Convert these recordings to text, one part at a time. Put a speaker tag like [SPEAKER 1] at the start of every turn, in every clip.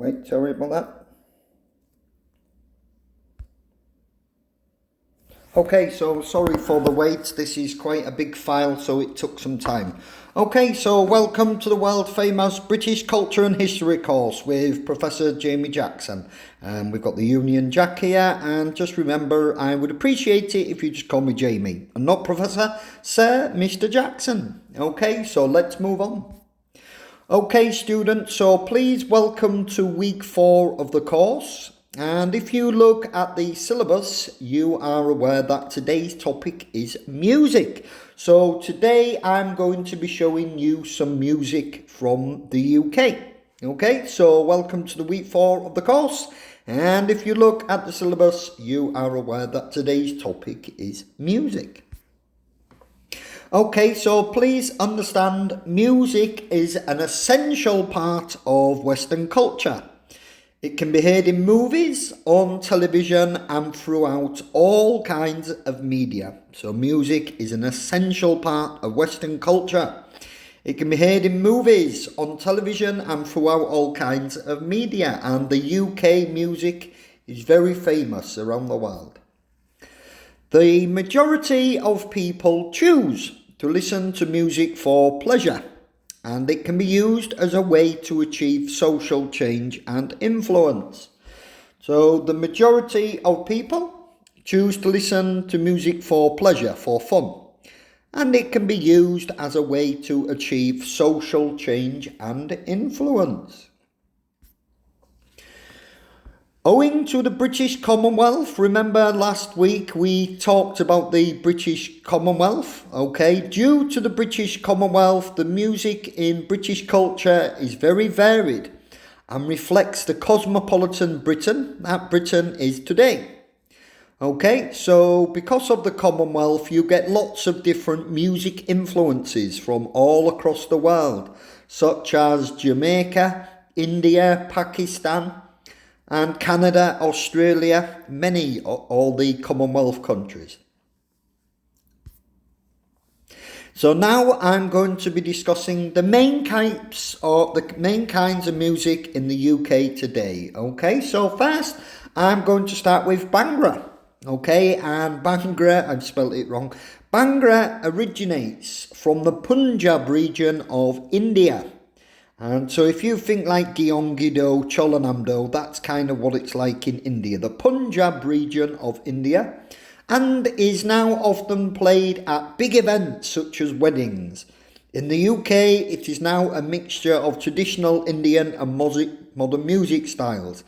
[SPEAKER 1] Wait, sorry about that. Okay, so sorry for the wait. This is quite a big file, so it took some time. Okay, so welcome to the world famous British Culture and History course with Professor Jamie Jackson. We've got the Union Jack here, and just remember, I would appreciate it if you just call me Jamie, and not Professor, Sir Mr. Jackson. Okay, so let's move on. Okay, students, so please welcome to week 4 of the course. And if you look at the syllabus, you are aware that today's topic is music. So today I'm going to be showing you some music from the UK. Okay, so welcome to the week 4 of the course. And if you look at the syllabus, you are aware that today's topic is music. Okay, so please understand, music is an essential part of Western culture. It can be heard in movies, on television, and throughout all kinds of media. So music is an essential part of Western culture. It can be heard in movies, on television, and throughout all kinds of media. And the UK music is very famous around the world. The majority of people choose to listen to music for pleasure, and it can be used as a way to achieve social change and influence. So the majority of people choose to listen to music for pleasure, for fun, and it can be used as a way to achieve social change and influence. Owing to the British Commonwealth, remember last week we talked about the British Commonwealth, okay? Due to the British Commonwealth, the music in British culture is very varied and reflects the cosmopolitan Britain that Britain is today. Okay, so because of the Commonwealth, you get lots of different music influences from all across the world, such as Jamaica, India, Pakistan, and Canada, Australia, all the Commonwealth countries. So now I'm going to be discussing the main kinds of music in the UK today. Okay, so first I'm going to start with Bhangra. Okay, and Bhangra, I've spelled it wrong. Bhangra originates from the Punjab region of India. And so if you think like Gyangido, Cholanamdo, that's kind of what it's like in India, the Punjab region of India, and is now often played at big events such as weddings. In the UK, it is now a mixture of traditional Indian and modern music styles.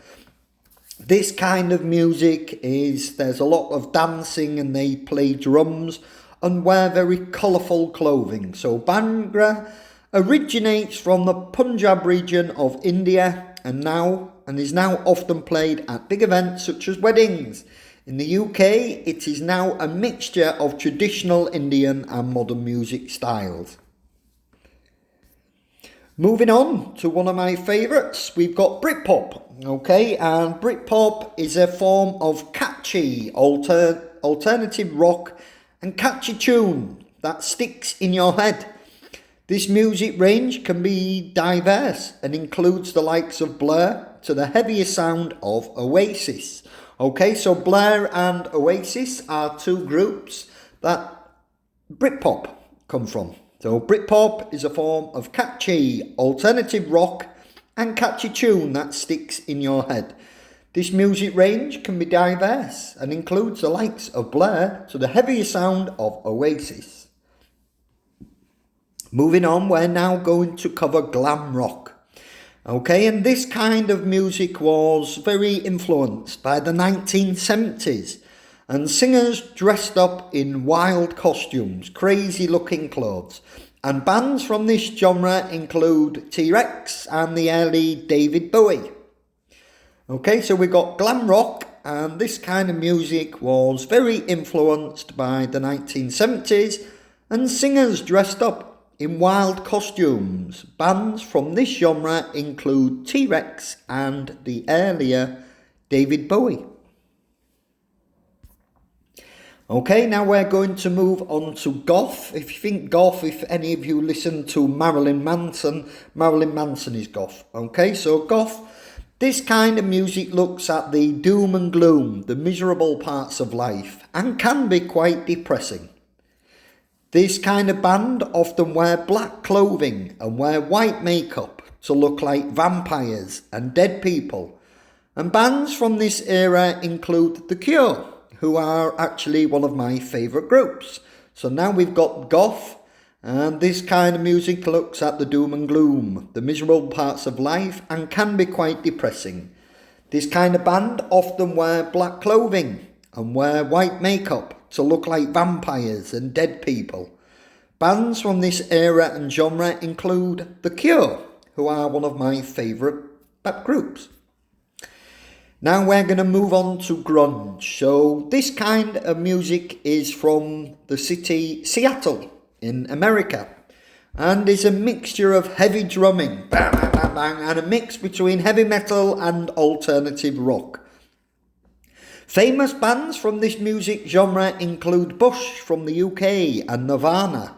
[SPEAKER 1] This kind of music there's a lot of dancing, and they play drums and wear very colourful clothing. So Bhangra originates from the Punjab region of India and is now often played at big events such as weddings. In the UK, it is now a mixture of traditional Indian and modern music styles. Moving on to one of my favourites, we've got Britpop. Okay, and Britpop is a form of catchy alternative rock and catchy tune that sticks in your head. This music range can be diverse and includes the likes of Blur to the heavier sound of Oasis. Okay, so Blur and Oasis are two groups that Britpop come from. So Britpop is a form of catchy alternative rock and catchy tune that sticks in your head. This music range can be diverse and includes the likes of Blur to the heavier sound of Oasis. Moving on, we're now going to cover glam rock. Okay, and this kind of music was very influenced by the 1970s, and singers dressed up in wild costumes, crazy looking clothes. And bands from this genre include T-Rex and the early David Bowie. Okay, so we got glam rock, and this kind of music was very influenced by the 1970s, and singers dressed up in wild costumes. Bands from this genre include T-Rex and the earlier David Bowie. Okay, now we're going to move on to goth. If you think goth, if any of you listen to Marilyn Manson is goth. Okay, so goth This kind of music looks at the doom and gloom, the miserable parts of life, and can be quite depressing. This kind of band often wear black clothing and wear white makeup to look like vampires and dead people. And bands from this era include The Cure, who are actually one of my favourite groups. So now we've got goth, and this kind of music looks at the doom and gloom, the miserable parts of life, and can be quite depressing. This kind of band often wear black clothing and wear white makeup to look like vampires and dead people. Bands from this era and genre include The Cure, who are one of my favourite groups. Now we're going to move on to grunge. So this kind of music is from the city Seattle in America, and is a mixture of heavy drumming, bang, bang, bang, bang, and a mix between heavy metal and alternative rock. Famous bands from this music genre include Bush from the UK and Nirvana.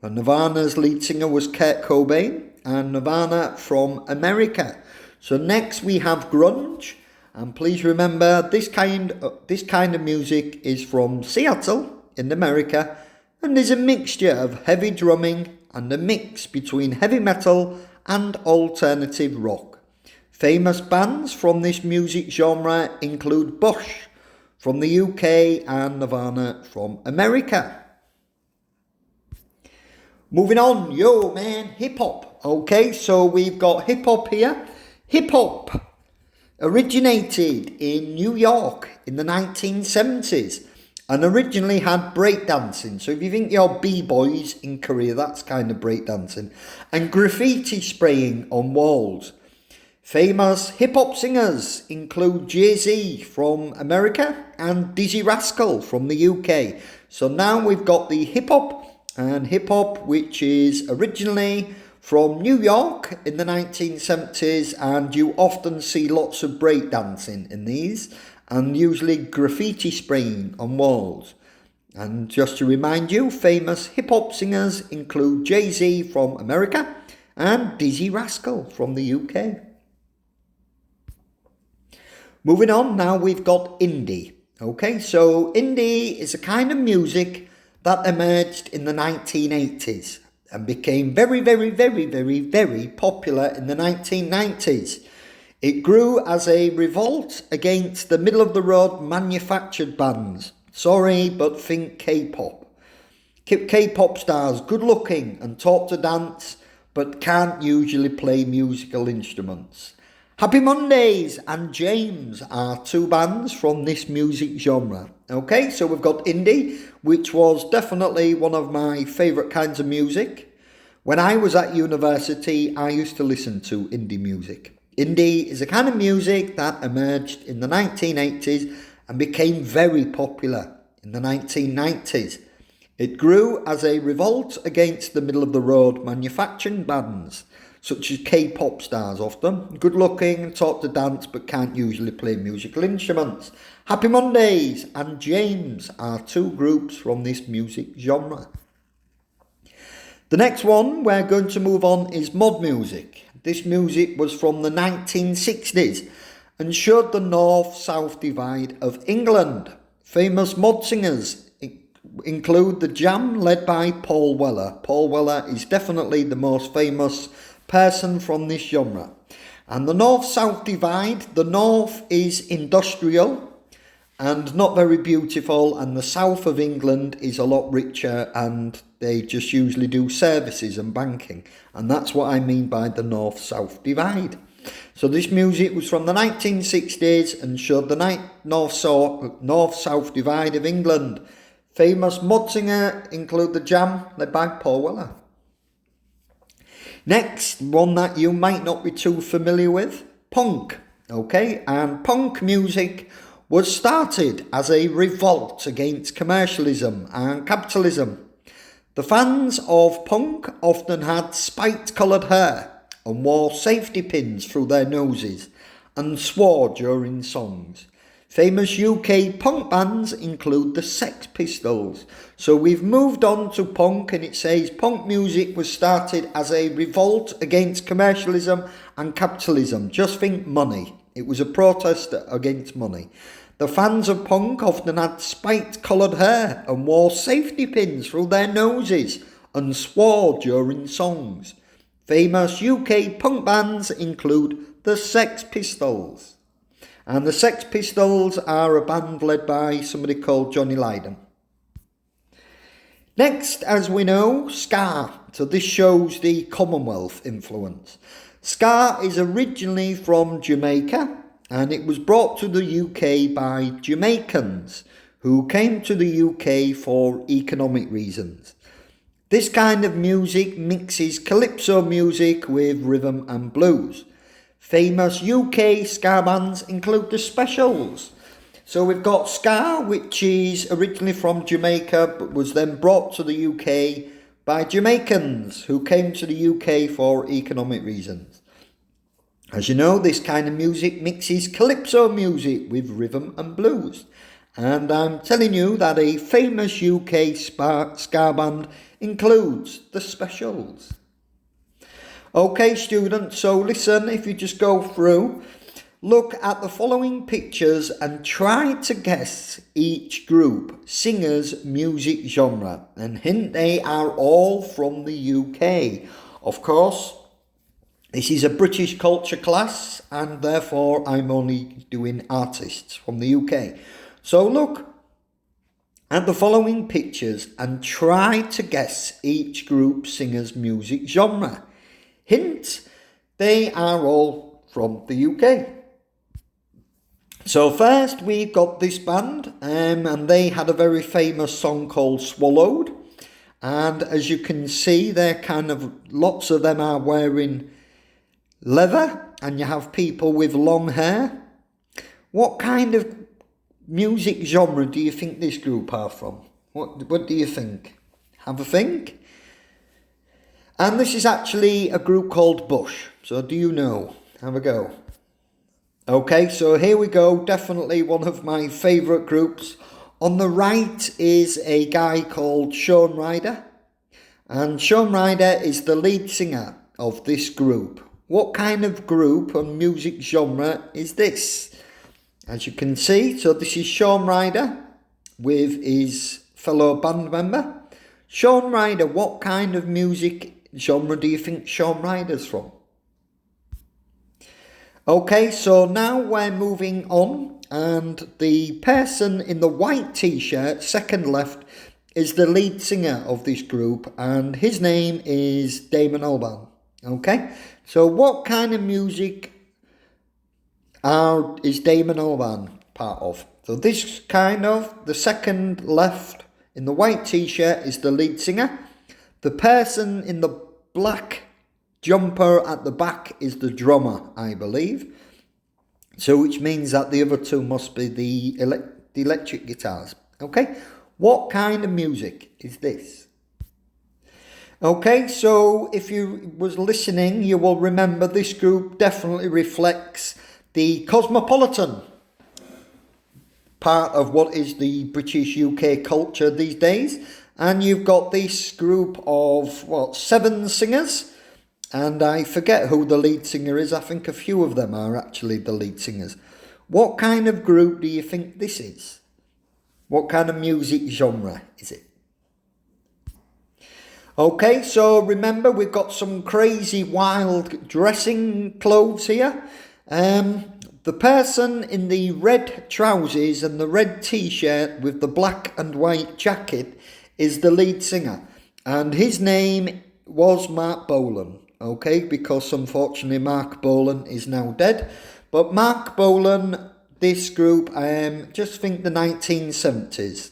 [SPEAKER 1] And Nirvana's lead singer was Kurt Cobain, and Nirvana from America. So next we have grunge, and please remember this kind of music is from Seattle in America, and is a mixture of heavy drumming and a mix between heavy metal and alternative rock. Famous bands from this music genre include Bush from the UK and Nirvana from America. Moving on, yo man, hip hop. Okay, so we've got hip hop here. Hip hop originated in New York in the 1970s. And originally had breakdancing. So if you think you're b-boys in Korea, that's kind of breakdancing. And graffiti spraying on walls. Famous hip-hop singers include Jay-Z from America and Dizzee Rascal from the UK. So now we've got the hip-hop, which is originally from New York in the 1970s. And you often see lots of breakdancing in these. And usually graffiti spraying on walls. And just to remind you, famous hip-hop singers include Jay-Z from America and Dizzee Rascal from the UK. Moving on, now we've got indie. Okay, so indie is a kind of music that emerged in the 1980s and became very, very, very, very, very popular in the 1990s. It grew as a revolt against the middle-of-the-road manufactured bands. Sorry, but think K-pop. K-pop stars, good-looking and taught to dance, but can't usually play musical instruments. Happy Mondays and James are two bands from this music genre. Okay, so we've got indie, which was definitely one of my favourite kinds of music. When I was at university, I used to listen to indie music. Indie is a kind of music that emerged in the 1980s and became very popular in the 1990s. It grew as a revolt against the middle-of-the-road manufacturing bands, such as K-pop stars often, good-looking, taught to dance but can't usually play musical instruments. Happy Mondays and James are two groups from this music genre. The next one we're going to move on is mod music. This music was from the 1960s and showed the north-south divide of England. Famous mod singers include The Jam, led by Paul Weller. Paul Weller is definitely the most famous person from this genre. And the north-south divide, the north is industrial and not very beautiful, and the south of England is a lot richer and they just usually do services and banking. And that's what I mean by the north-south divide. So this music was from the 1960s and showed the north-south divide of England. Famous mod singer include The Jam, led by Paul Weller. Next, one that you might not be too familiar with, punk. Okay, and punk music was started as a revolt against commercialism and capitalism. The fans of punk often had spiked-coloured hair and wore safety pins through their noses and swore during songs. Famous UK punk bands include the Sex Pistols. So we've moved on to punk, and it says punk music was started as a revolt against commercialism and capitalism. Just think money. It was a protest against money. The fans of punk often had spiked-coloured hair and wore safety pins through their noses and swore during songs. Famous UK punk bands include the Sex Pistols. And the Sex Pistols are a band led by somebody called Johnny Lydon. Next, as we know, ska. So this shows the Commonwealth influence. Ska is originally from Jamaica, and it was brought to the UK by Jamaicans who came to the UK for economic reasons. This kind of music mixes calypso music with rhythm and blues. Famous UK ska bands include the Specials. So we've got ska, which is originally from Jamaica but was then brought to the UK by Jamaicans who came to the UK for economic reasons. As you know, this kind of music mixes calypso music with rhythm and blues. And I'm telling you that a famous UK ska band includes the Specials. Okay, students, so listen, if you just go through, look at the following pictures and try to guess each group singer's music genre. And hint, they are all from the UK. Of course, this is a British culture class, and therefore I'm only doing artists from the UK. So look at the following pictures and try to guess each group singer's music genre. Hint, they are all from the UK. So first we've got this band, and they had a very famous song called Swallowed. And as you can see, they're lots of them are wearing leather, and you have people with long hair. What kind of music genre do you think this group are from? What do you think? Have a think. And this is actually a group called Bush. So do you know? Have a go. Okay, so here we go. Definitely one of my favourite groups. On the right is a guy called Shaun Ryder. And Shaun Ryder is the lead singer of this group. What kind of group and music genre is this? As you can see, so this is Shaun Ryder with his fellow band member. Shaun Ryder, what kind of music genre do you think Shaun Ryder's from? Okay, so now we're moving on, and the person in the white t-shirt, second left, is the lead singer of this group, and his name is Damon Albarn. Okay, so what kind of music is Damon Albarn part of? So this kind of, the second left in the white t-shirt is the lead singer. The person in the black jumper at the back is the drummer, I believe. So which means that the other two must be the electric guitars. Okay, what kind of music is this? Okay, so if you was listening, you will remember this group definitely reflects the cosmopolitan part of what is the British UK culture these days. And you've got this group of, 7 singers. And I forget who the lead singer is. I think a few of them are actually the lead singers. What kind of group do you think this is? What kind of music genre is it? Okay, so remember we've got some crazy wild dressing clothes here. The person in the red trousers and the red t-shirt with the black and white jacket is the lead singer, and his name was Marc Bolan, okay, because unfortunately Marc Bolan is now dead. But Marc Bolan, this group, just think the 1970s.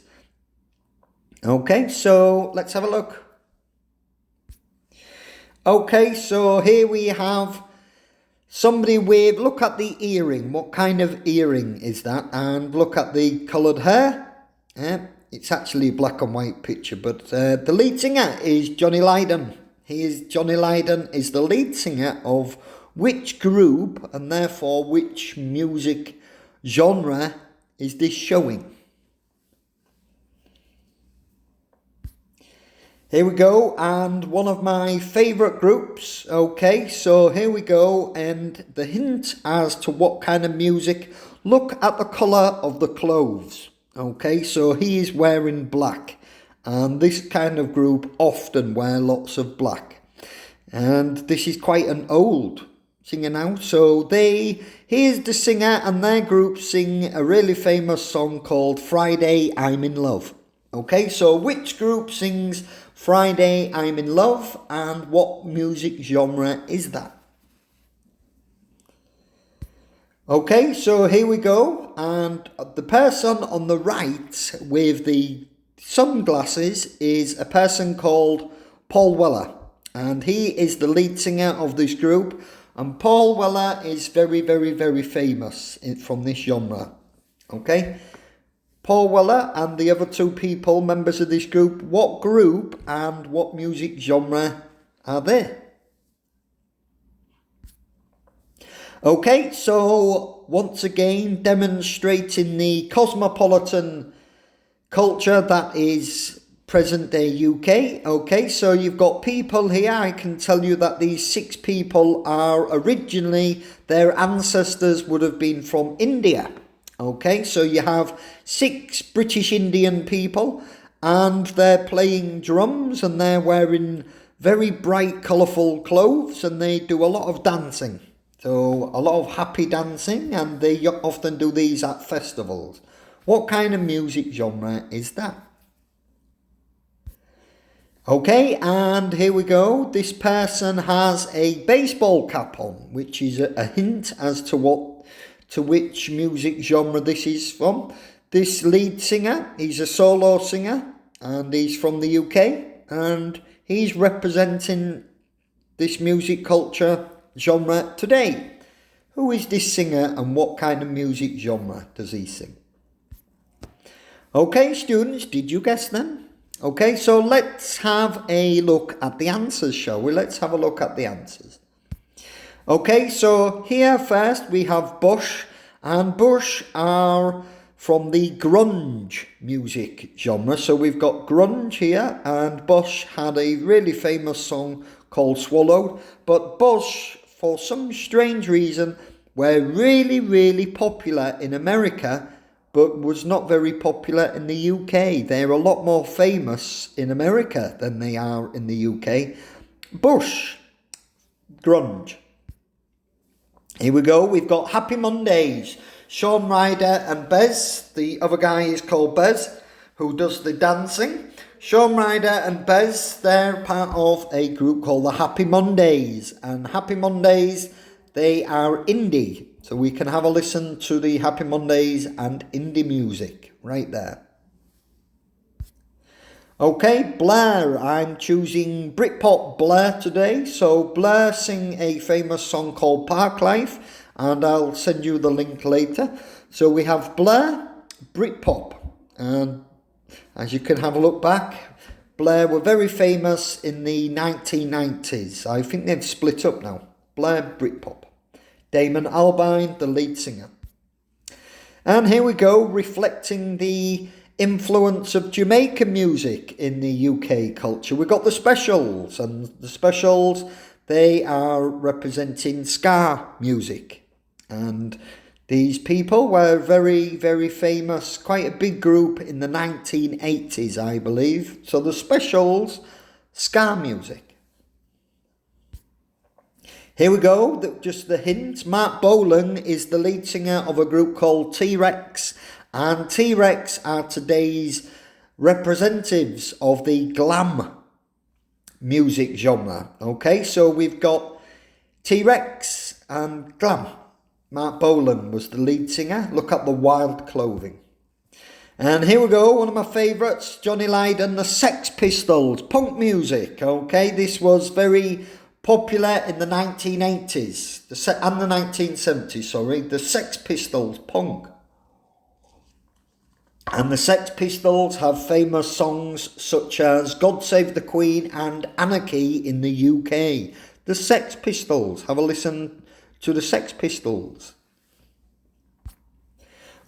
[SPEAKER 1] Okay, so let's have a look. Okay, so here we have somebody with, look at the earring, what kind of earring is that? And look at the coloured hair. It's actually a black and white picture, but the lead singer is Johnny Lydon. Johnny Lydon is the lead singer of which group, and therefore which music genre is this showing? Here we go, and one of my favourite groups. Okay, so here we go, and the hint as to what kind of music, look at the colour of the clothes. Okay, so he is wearing black, and this kind of group often wear lots of black. And this is quite an old singer now. So here's the singer, and their group sing a really famous song called Friday I'm in Love. Okay, so which group sings Friday I'm in Love, and what music genre is that? Okay, so here we go, and the person on the right with the sunglasses is a person called Paul Weller, and he is the lead singer of this group, and Paul Weller is very, very, very famous from this genre. Okay, Paul Weller and the other two people, members of this group, what group and what music genre are they? Okay, so once again, demonstrating the cosmopolitan culture that is present day UK. Okay, so you've got people here. I can tell you that these 6 people are originally, their ancestors would have been from India. Okay, so you have 6 British Indian people, and they're playing drums, and they're wearing very bright, colourful clothes, and they do a lot of dancing. So a lot of happy dancing, and they often do these at festivals. What kind of music genre is that? Okay, and here we go. This person has a baseball cap on, which is a hint as to which music genre this is from. This lead singer, he's a solo singer, and he's from the UK, and he's representing this music culture genre today. Who is this singer, and what kind of music genre does he sing? Okay, students, did you guess them? Okay, so let's have a look at the answers, shall we? Let's have a look at the answers. Okay, so here first we have Bush, and Bush are from the grunge music genre. So we've got grunge here, and Bush had a really famous song called Swallowed, but Bush, for some strange reason, were really, really popular in America, but was not very popular in the UK. They're a lot more famous in America than they are in the UK. Bush, grunge. Here we go, we've got Happy Mondays. Shaun Ryder and Bez, the other guy is called Bez, who does the dancing. Shaun Ryder and Bez, they're part of a group called the Happy Mondays. And Happy Mondays, they are indie. So we can have a listen to the Happy Mondays and indie music right there. Okay, Blur. I'm choosing Britpop Blur today. So Blur sing a famous song called Parklife, and I'll send you the link later. So we have Blur, Britpop, and as you can have a look back, Blur were very famous in the 1990s. I think they've split up now. Blur, Britpop. Damon Albarn, the lead singer. And here we go, reflecting the influence of Jamaican music in the UK culture. We've got the Specials, and the Specials, they are representing ska music. And these people were very, very famous, quite a big group in the 1980s, I believe. So the Specials, ska music. Here we go, just the hint. Marc Bolan is the lead singer of a group called T-Rex, and T-Rex are today's representatives of the glam music genre. Okay, so we've got T-Rex and glam. Marc Bolan was the lead singer. Look at the wild clothing. And here we go, one of my favourites, Johnny Lydon, the Sex Pistols, punk music. Okay, this was very popular in the 1980s and the 1970s, sorry, the Sex Pistols, punk. And the Sex Pistols have famous songs such as God Save the Queen and Anarchy in the UK. The Sex Pistols, have a listen to the Sex Pistols.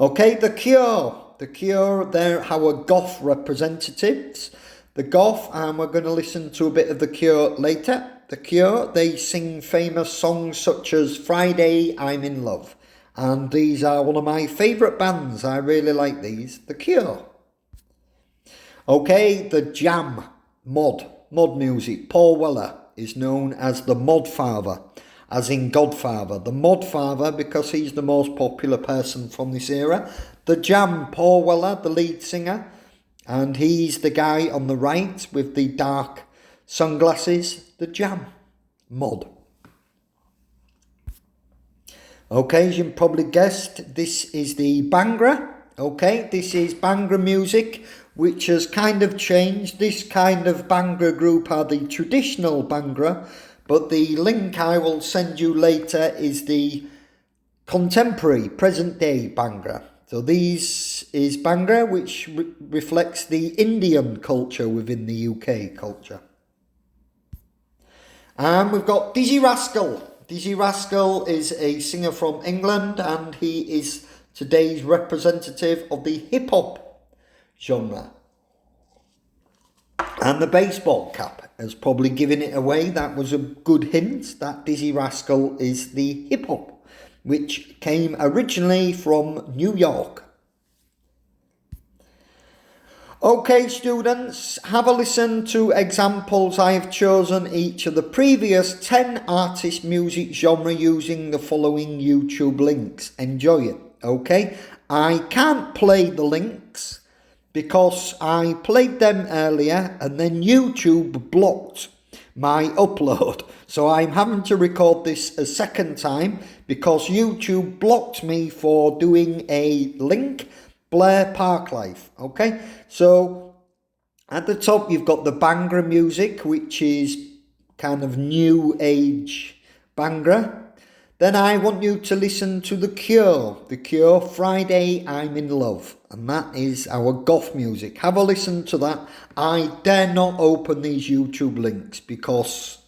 [SPEAKER 1] Okay, The Cure. The Cure, they're our goth representatives. The goth, and we're going to listen to a bit of The Cure later. The Cure, they sing famous songs such as Friday, I'm in Love. And these are one of my favourite bands. I really like these. The Cure. Okay, The Jam. Mod music. Paul Weller is known as the Mod Father, as in Godfather. The Mod Father because he's the most popular person from this era. The Jam, Paul Weller, the lead singer. And he's the guy on the right with the dark sunglasses. The Jam. Mod. Okay, as you probably guessed, this is the Bhangra. Okay, this is Bhangra music, which has kind of changed. This kind of Bhangra group are the traditional Bhangra, but the link I will send you later is the contemporary, present-day Bhangra. So this is Bhangra, which reflects the Indian culture within the UK culture. And we've got Dizzee Rascal. Dizzee Rascal is a singer from England, and he is today's representative of the hip-hop genre. And the baseball cap has probably given it away. That was a good hint that Dizzee Rascal is the hip-hop, which came originally from New York. Okay, students, have a listen to examples. I have chosen each of the previous 10 artist music genre using the following YouTube links. Enjoy it, okay? I can't play the links because I played them earlier and then YouTube blocked my upload. So I'm having to record this a second time because YouTube blocked me for doing a link, Blair Parklife, okay? So at the top you've got the Bhangra music, which is kind of new age Bhangra. Then I want you to listen to The Cure. The Cure, Friday, I'm in Love. And that is our goth music. Have a listen to that. I dare not open these YouTube links because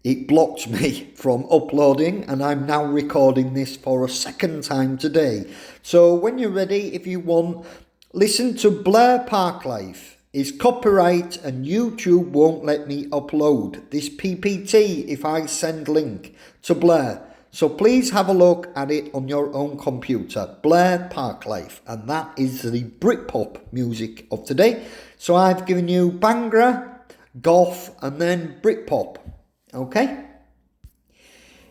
[SPEAKER 1] it blocked me from uploading, and I'm now recording this for a second time today. So when you're ready, if you want, listen to Blair Parklife. It's copyright and YouTube won't let me upload this PPT if I send link to Blair. So please have a look at it on your own computer. Blair Parklife, and that is the Britpop music of today. So I've given you Bhangra, goth, and then Britpop. Okay?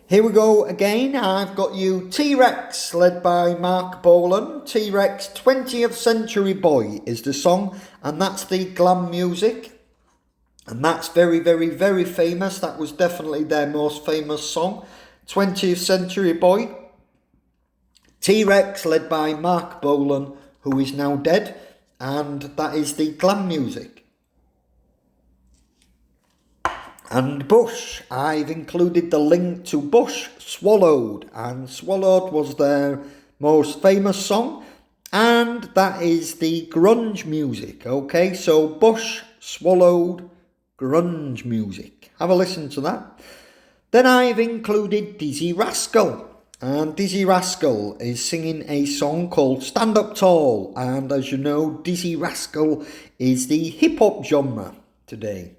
[SPEAKER 1] Here we go again. I've got you T-Rex, led by Mark Bolan. T-Rex, 20th Century Boy is the song, and that's the glam music. And that's very, very, very famous. That was definitely their most famous song. 20th Century Boy. T-Rex, led by Mark Bolan, who is now dead. And that is the glam music. And Bush, I've included the link to Bush Swallowed, and Swallowed was their most famous song, and that is the grunge music, okay? So Bush Swallowed, grunge music. Have a listen to that. Then I've included Dizzee Rascal, and Dizzee Rascal is singing a song called Stand Up Tall, and as you know, Dizzee Rascal is the hip-hop genre today.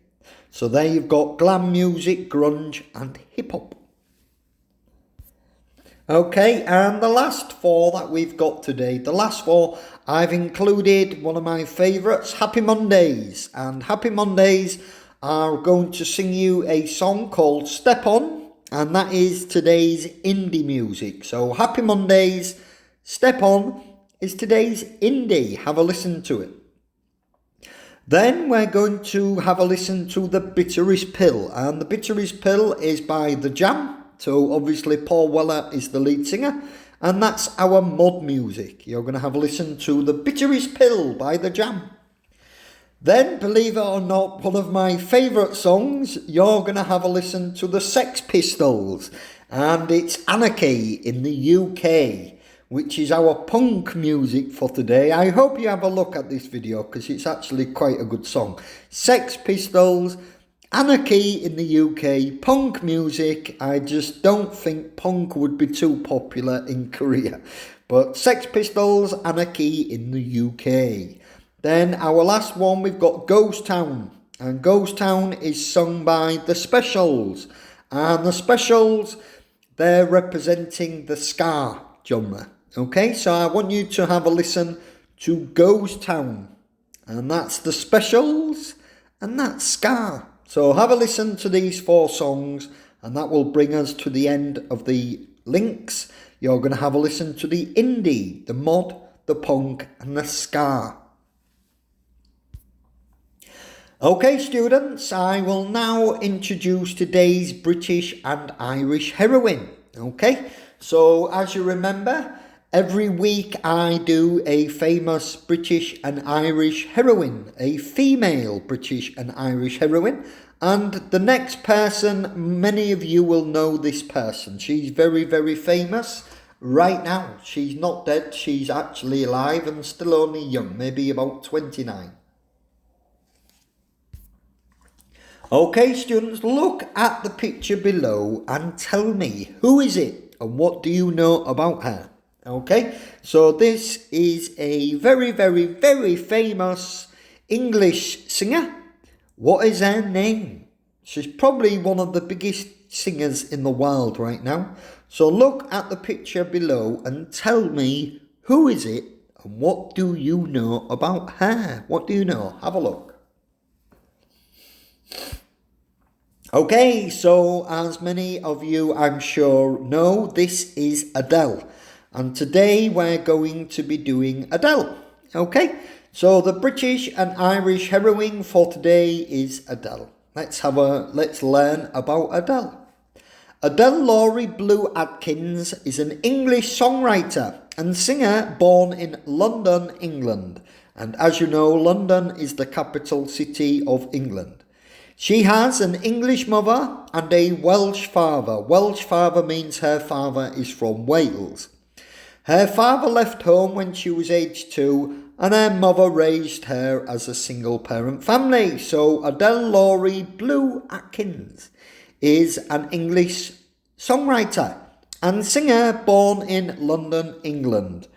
[SPEAKER 1] So there you've got glam music, grunge and hip-hop. Okay, and the last four that we've got today, the last four, I've included one of my favourites, Happy Mondays. And Happy Mondays are going to sing you a song called Step On, and that is today's indie music. So Happy Mondays, Step On is today's indie. Have a listen to it. Then we're going to have a listen to The Bitterest Pill, and The Bitterest Pill is by The Jam. So obviously Paul Weller is the lead singer, and that's our mod music. You're going to have a listen to The Bitterest Pill by The Jam. Then, believe it or not, one of my favourite songs, you're going to have a listen to the Sex Pistols, and it's Anarchy in the UK, which is our punk music for today. I hope you have a look at this video because it's actually quite a good song. Sex Pistols, Anarchy in the UK, punk music. I just don't think punk would be too popular in Korea. But Sex Pistols, Anarchy in the UK. Then our last one, we've got Ghost Town. And Ghost Town is sung by The Specials. And The Specials, they're representing the ska genre. Okay, so I want you to have a listen to Ghost Town. And that's The Specials, and that's ska. So have a listen to these 4 songs, and that will bring us to the end of the links. You're going to have a listen to the indie, the mod, the punk, and the ska. Okay, students, I will now introduce today's British and Irish heroine. Okay, so as you remember, every week I do a famous British and Irish heroine, a female British and Irish heroine. And the next person, many of you will know this person. She's very, very famous right now. She's not dead, she's actually alive and still only young, maybe about 29. Okay, students, look at the picture below and tell me, who is it and what do you know about her? Okay, so this is a very, very, very famous English singer. What is her name? She's probably one of the biggest singers in the world right now. So look at the picture below and tell me, who is it and what do you know about her? What do you know? Have a look. Okay, so as many of you I'm sure know, this is Adele. And today we're going to be doing Adele. Okay, so the British and Irish heroine for today is Adele. Let's learn about Adele. Adele Laurie Blue Atkins is an English songwriter and singer born in London, England. And as you know, London is the capital city of England. She has an English mother and a Welsh father. Welsh father means her father is from Wales. Her father left home when she was aged 2 and her mother raised her as a single parent family. So Adele Laurie Blue Atkins is an English songwriter and singer born in London, England.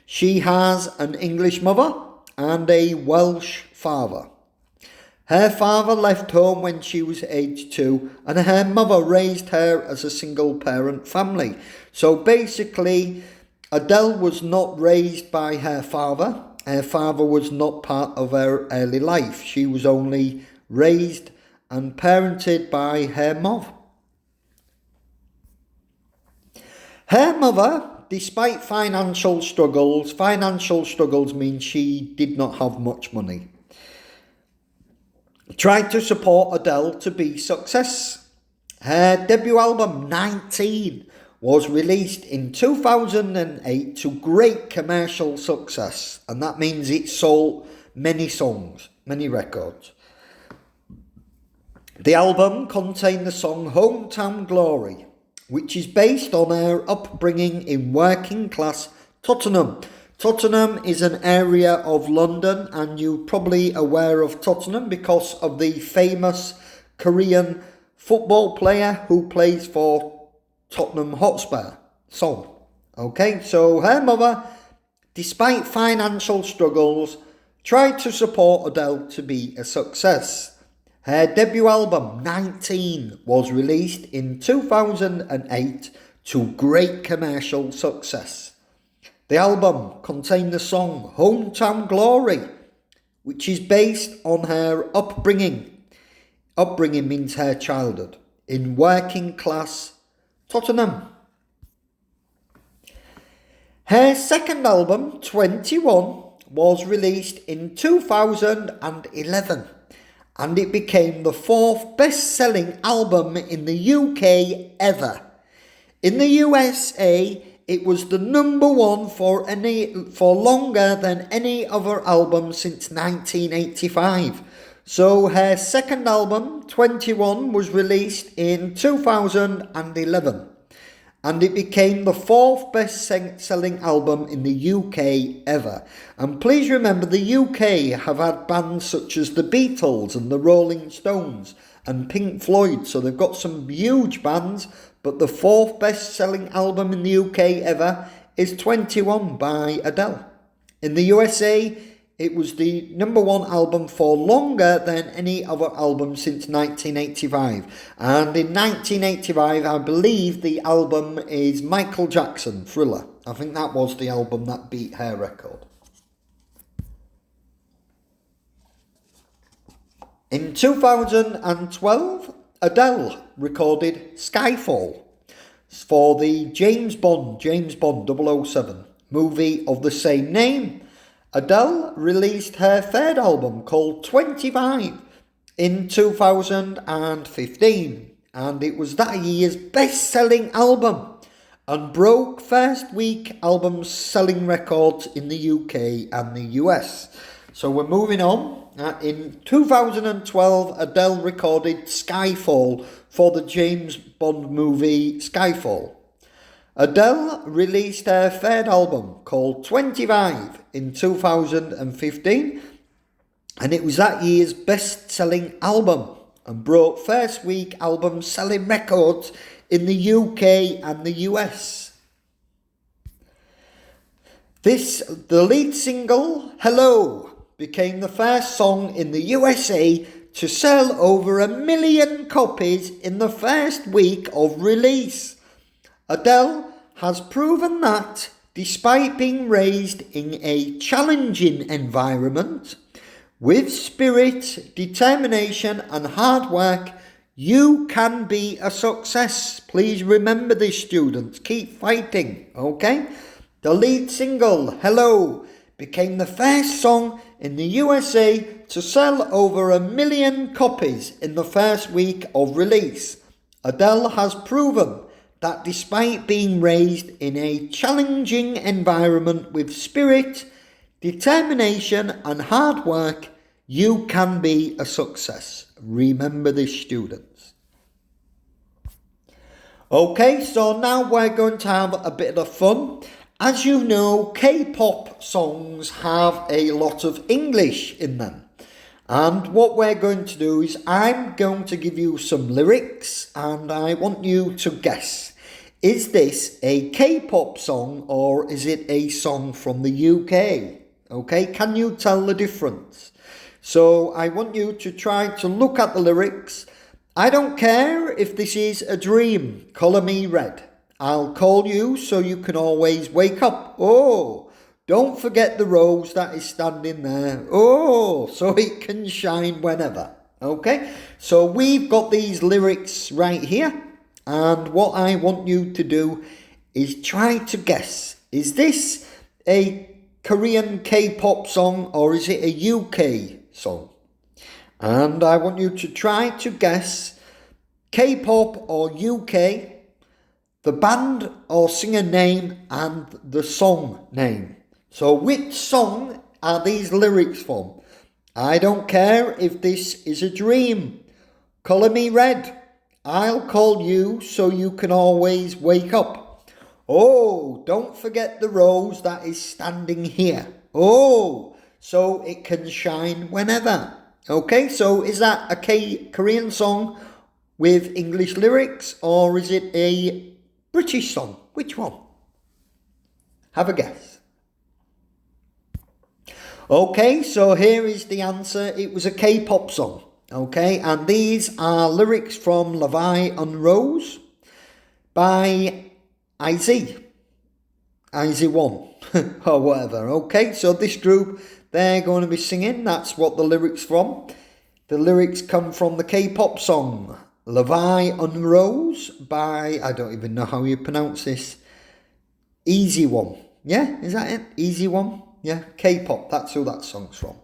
[SPEAKER 1] She has an English mother and a Welsh father. Her father left home when she was aged 2 and her mother raised her as a single parent family. So basically, Adele was not raised by her father. Her father was not part of her early life. She was only raised and parented by her mother. Her mother, despite financial struggles mean she did not have much money, tried to support Adele to be success. Her debut album, 19, was released in 2008 to great commercial success. And that means it sold many songs, many records. The album contained the song Hometown Glory, which is based on her upbringing in working class Tottenham. Tottenham is an area of London, and you're probably aware of Tottenham because of the famous Korean football player who plays for Tottenham Hotspur, Son. Okay, so her mother, despite financial struggles, tried to support Adele to be a success. Her debut album, 19, was released in 2008 to great commercial success. The album contained the song Hometown Glory, which is based on her upbringing. Upbringing means her childhood in working class Tottenham. Her second album, 21, was released in 2011 and it became the 4th best-selling album in the UK ever. In the USA, it was the number 1 for longer than any other album since 1985. So her second album, 21, was released in 2011 and it became the 4th best-selling album in the UK ever. And please remember, the UK have had bands such as the Beatles and the Rolling Stones and Pink Floyd, so they've got some huge bands, but the 4th best-selling album in the UK ever is 21 by Adele. In the USA, it was the #1 album for longer than any other album since 1985. And in 1985, I believe the album is Michael Jackson, Thriller. I think that was the album that beat her record. In 2012, Adele recorded Skyfall for the James Bond 007 movie of the same name. Adele released her third album called 25 in 2015, and it was that year's best-selling album and broke first week album selling records in the UK and the US. So we're moving on. In 2012, Adele recorded Skyfall for the James Bond movie Skyfall. Adele released her third album called 25 in 2015, and it was that year's best-selling album and broke first week album selling records in the UK and the US. The lead single, Hello, became the first song in the USA to sell over 1 million copies in the first week of release. Adele has proven that, despite being raised in a challenging environment, with spirit, determination and hard work, you can be a success. Please remember this, students. Keep fighting, okay? The lead single, Hello, became the first song in the USA to sell over 1 million copies in the first week of release. Adele has proven that despite being raised in a challenging environment with spirit, determination and hard work, you can be a success. Remember this, students. Okay, so now we're going to have a bit of fun. As you know, K-pop songs have a lot of English in them. And what we're going to do is I'm going to give you some lyrics and I want you to guess. Is this a K-pop song or is it a song from the UK? Okay, can you tell the difference? So I want you to try to look at the lyrics. I don't care if this is a dream, colour me red. I'll call you so you can always wake up. Oh, don't forget the rose that is standing there. Oh, so it can shine whenever. Okay, so we've got these lyrics right here. And what I want you to do is try to guess. Is this a Korean K-pop song or is it a UK song? And I want you to try to guess K-pop or UK, the band or singer name and the song name. So which song are these lyrics from? I don't care if this is a dream. Colour me red. I'll call you so you can always wake up. Oh, don't forget the rose that is standing here. Oh, so it can shine whenever. Okay, so is that a Korean song with English lyrics or is it a British song? Which one? Have a guess. Okay, so here is the answer. It was a K-pop song. Okay, and these are lyrics from Levi and Rose by IZ1 or whatever. Okay, so this group, they're going to be singing. That's what the lyrics from. The lyrics come from the K-pop song Levi and Rose by, I don't even know how you pronounce this, Easy One. Yeah, is that it? Easy One? Yeah, K-pop, that's who that song's from.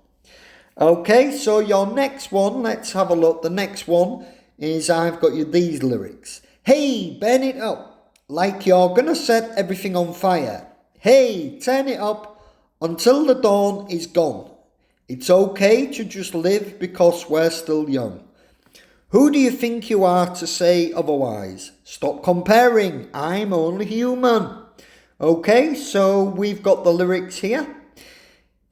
[SPEAKER 1] Okay, so your next one, let's have a look. The next one is I've got you these lyrics. Hey, burn it up like you're gonna set everything on fire. Hey, turn it up until the dawn is gone. It's okay to just live because we're still young. Who do you think you are to say otherwise? Stop comparing, I'm only human. Okay, so we've got the lyrics here.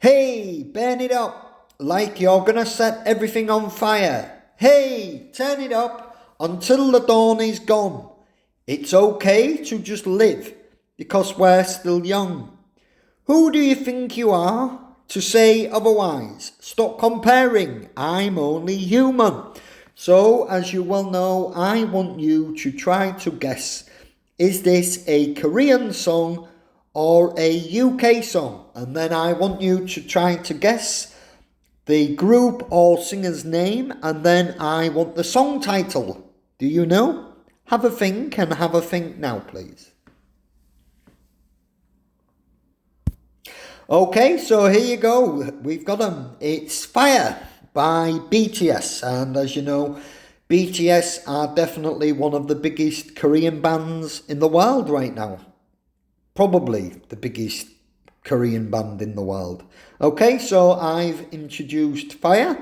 [SPEAKER 1] Hey, burn it up like you're gonna set everything on fire. Hey, turn it up until the dawn is gone. It's okay to just live because we're still young. Who do you think you are to say otherwise? Stop comparing, I'm only human. So, as you well know, I want you to try to guess, is this a Korean song or a UK song? And then I want you to try to guess the group or singer's name, and then I want the song title. Do you know? Have a think, and have a think now, please. Okay, so here you go. We've got them. It's Fire by BTS. And as you know, BTS are definitely one of the biggest Korean bands in the world right now. Probably the biggest Korean band in the world. Okay, so I've introduced Fire,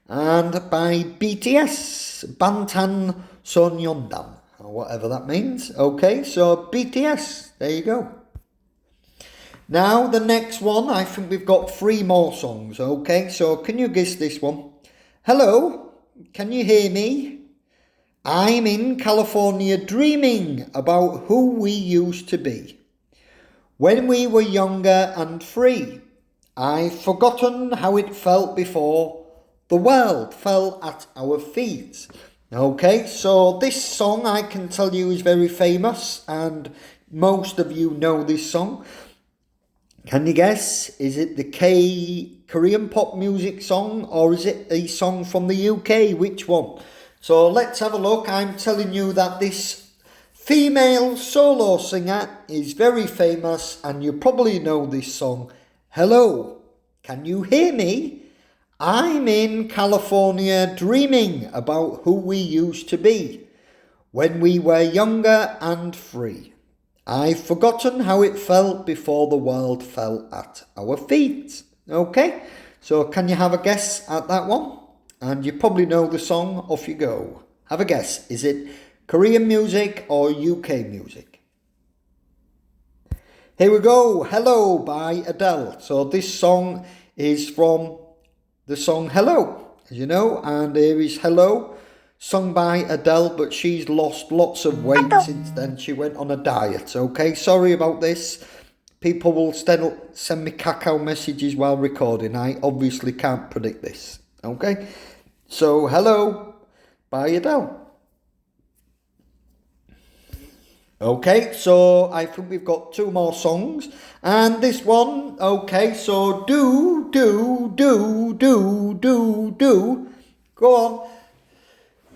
[SPEAKER 1] and by BTS, Bantan Sonyeondan, or whatever that means. Okay, so BTS, there you go. Now the next one, I think we've got 3 more songs. Okay, so can you guess this one? Hello, can you hear me? I'm in California dreaming about who we used to be. When we were younger and free, I've forgotten how it felt before the world fell at our feet. Okay, so this song I can tell you is very famous, and most of you know this song. Can you guess? Is it the Korean pop music song, or is it a song from the UK? Which one? So let's have a look. I'm telling you that this female solo singer is very famous, and you probably know this song. Hello, can you hear me? I'm in California dreaming about who we used to be when we were younger and free. I've forgotten how it felt before the world fell at our feet. Okay, so can you have a guess at that one? And you probably know the song. Off you go. Have a guess. Is it Korean music or UK music? Here we go. Hello by Adele. So this song is from the song Hello, as you know, and here is Hello, sung by Adele, but she's lost lots of weight since then. She went on a diet. Okay, sorry about this. People will still send me cacao messages while recording. I obviously can't predict this. Okay, so Hello by Adele. Okay, so I think we've got 2 more songs, and this one, okay, so do, go on.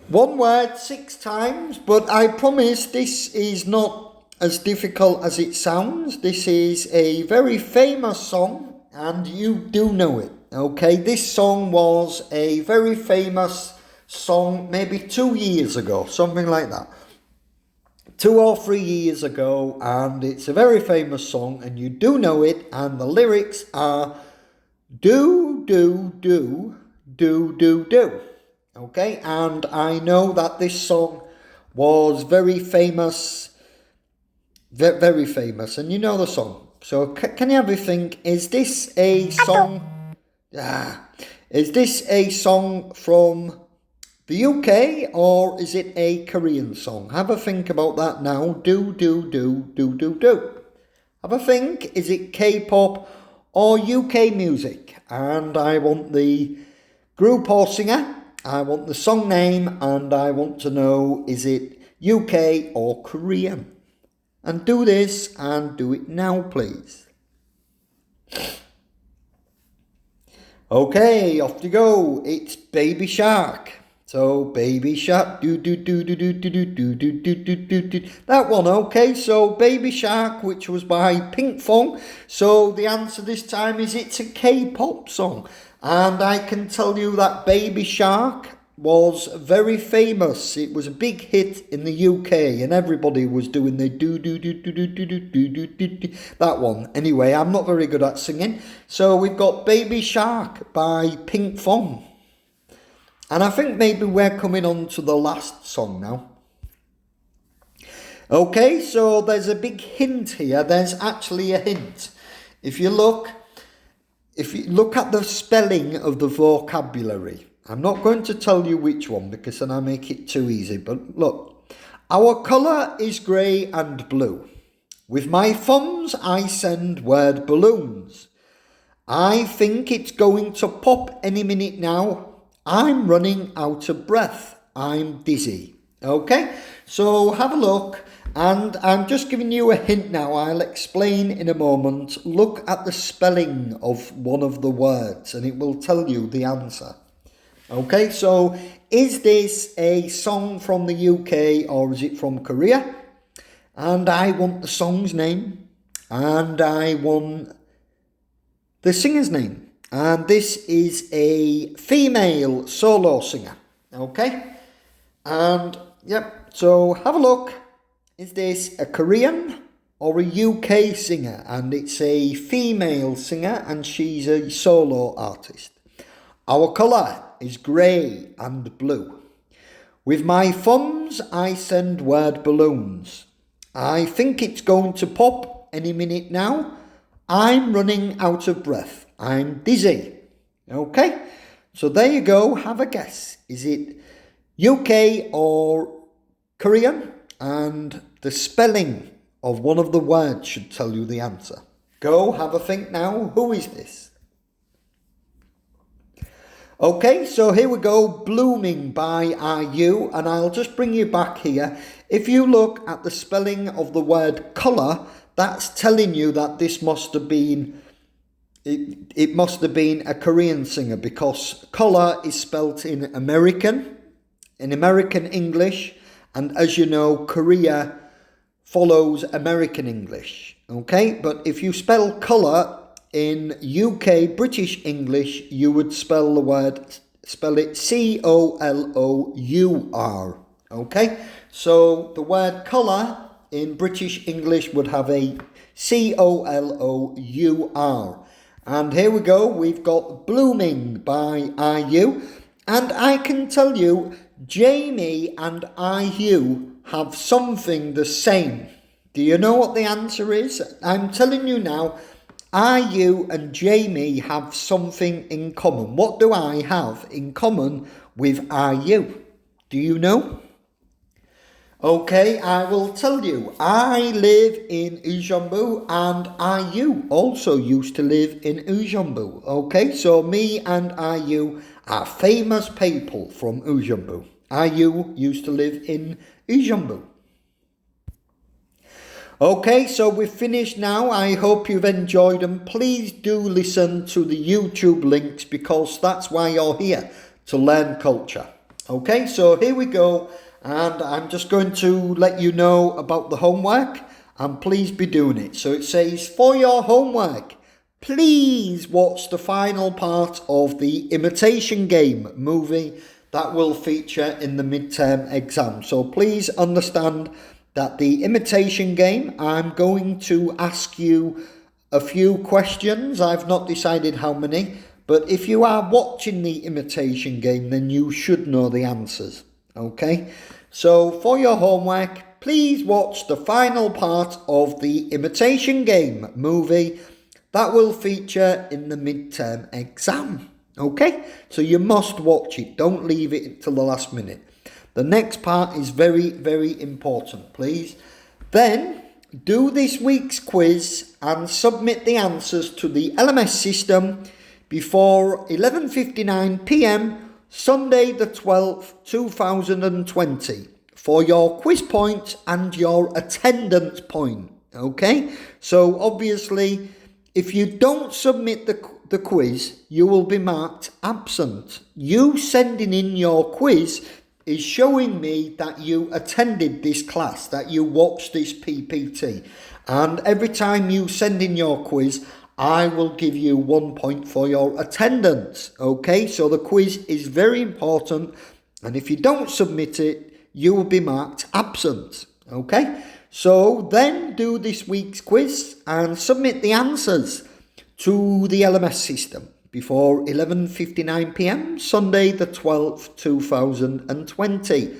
[SPEAKER 1] One word 6 times, but I promise this is not as difficult as it sounds. This is a very famous song, and you do know it, okay? This song was a very famous song maybe 2 years ago, something like that. 2 or 3 years ago, and it's a very famous song, and you do know it, and the lyrics are do. Okay, and I know that this song was very famous, very famous, and you know the song. So can you have a think, is this a song, is this a song from the UK, or is it a Korean song? Have a think about that now. Do. Have a think, is it K-pop or UK music? And I want the group or singer, I want the song name, and I want to know, is it UK or Korean? And do this, and do it now, please. Okay, off you go. It's Baby Shark. So Baby Shark, do. That one, okay. So Baby Shark, which was by Pinkfong. So the answer this time is it's a K-pop song. And I can tell you that Baby Shark was very famous. It was a big hit in the UK, and everybody was doing the do. That one. Anyway, I'm not very good at singing. So we've got Baby Shark by Pinkfong. And I think maybe we're coming on to the last song now. Okay, so there's a big hint here. There's actually a hint. If you look at the spelling of the vocabulary, I'm not going to tell you which one because then I make it too easy. But look, our colour is grey and blue. With my thumbs I send word balloons. I think it's going to pop any minute now. I'm running out of breath. I'm dizzy. Okay, so have a look, and I'm just giving you a hint now. I'll explain in a moment. Look at the spelling of one of the words and it will tell you the answer. Okay, so is this a song from the UK or is it from Korea? And I want the song's name, and I want the singer's name. And this is a female solo singer. Okay? And, yep, so have a look. Is this a Korean or a UK singer? And it's a female singer and she's a solo artist. Our colour is grey and blue. With my thumbs I send word balloons. I think it's going to pop any minute now. I'm running out of breath. I'm dizzy. Okay, so there you go. Have a guess. Is it UK or Korean? And the spelling of one of the words should tell you the answer. Go, have a think now. Who is this? Okay, so here we go. Blooming by IU, and I'll just bring you back here. If you look at the spelling of the word colour, that's telling you that this must have been, it must have been a Korean singer, because colour is spelt in American English, and as you know, Korea follows American English. Okay, but if you spell colour in UK British English, you would spell it COLOUR. Okay, so the word colour in British English would have a COLOUR. And here we go, we've got Blooming by IU. And I can tell you, Jamie and IU have something the same. Do you know what the answer is? I'm telling you now, IU and Jamie have something in common. What do I have in common with IU? Do you know? Okay, I will tell you. I live in Ujumbu and IU also used to live in Ujumbu. Okay, so me and IU are famous people from Ujumbu. IU used to live in Ujumbu. Okay, so we've finished now. I hope you've enjoyed them. Please do listen to the YouTube links because that's why you're here, to learn culture. Okay, so here we go. And I'm just going to let you know about the homework, and please be doing it. So it says, for your homework, please watch the final part of the Imitation Game movie that will feature in the midterm exam. So please understand that the Imitation Game, I'm going to ask you a few questions. I've not decided how many, but if you are watching the Imitation Game, then you should know the answers. Okay, so for your homework, please watch the final part of the Imitation Game movie that will feature in the midterm exam. Okay, so you must watch it. Don't leave it till the last minute. The next part is very, very important, please. Then do this week's quiz and submit the answers to the LMS system before 11:59 p.m. Sunday the 12th, 2020 for your quiz point and your attendance point. Okay, so obviously if you don't submit the quiz, you will be marked absent. You sending in your quiz is showing me that you attended this class, that you watched this PPT. And every time you send in your quiz, I will give you 1 point for your attendance. Okay, so the quiz is very important. And if you don't submit it, you will be marked absent. Okay, so then do this week's quiz and submit the answers to the LMS system before 11:59 p.m. Sunday the 12th, 2020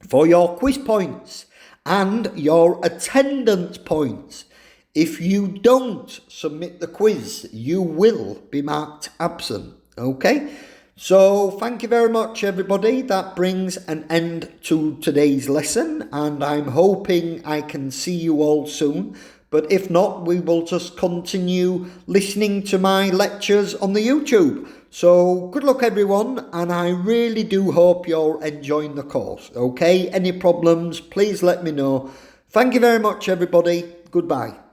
[SPEAKER 1] for your quiz points and your attendance points. If you don't submit the quiz, you will be marked absent. Okay, So thank you very much, everybody. That brings an end to today's lesson, and I'm hoping I can see you all soon. But if not, we will just continue listening to my lectures on the YouTube. So good luck, everyone, and I really do hope you're enjoying the course. Okay, any problems, please let me know. Thank you very much, everybody. Goodbye.